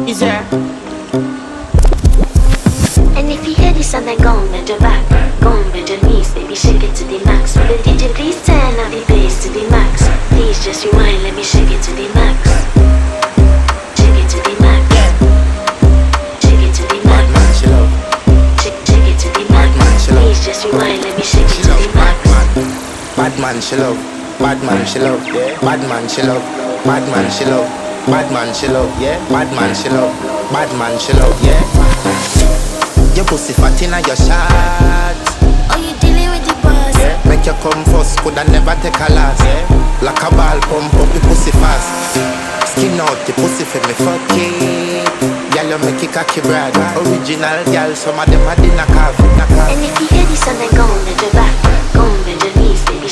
Is there? And if you hear this and then go on bend your back, go on bend your knees, baby shake it to the max. Will the DJ please turn up the bass to the max? Please just rewind, let me shake it to the max. Shake it to the max. Shake it to the max. Bad man, she love. Shake it to the max. Please just rewind, let me shake it to the max. Bad man, she love. Bad man, she love. Bad man, she love. Bad man, she love. Bad man, she love. Yeah. Bad man, she love. Bad man, she love. Yeah. Your pussy fat inna your shot. Oh, you dealing with the boss? Yeah. Make you come first, coulda never take a last. Yeah. Like a ball, pump up the pussy fast. Skin out the pussy for me fuck it. Girl, you make it cocky brad. Original girl, some of them are in a calf. And if you hear this and then go on bend your back, go on bend your knees, baby.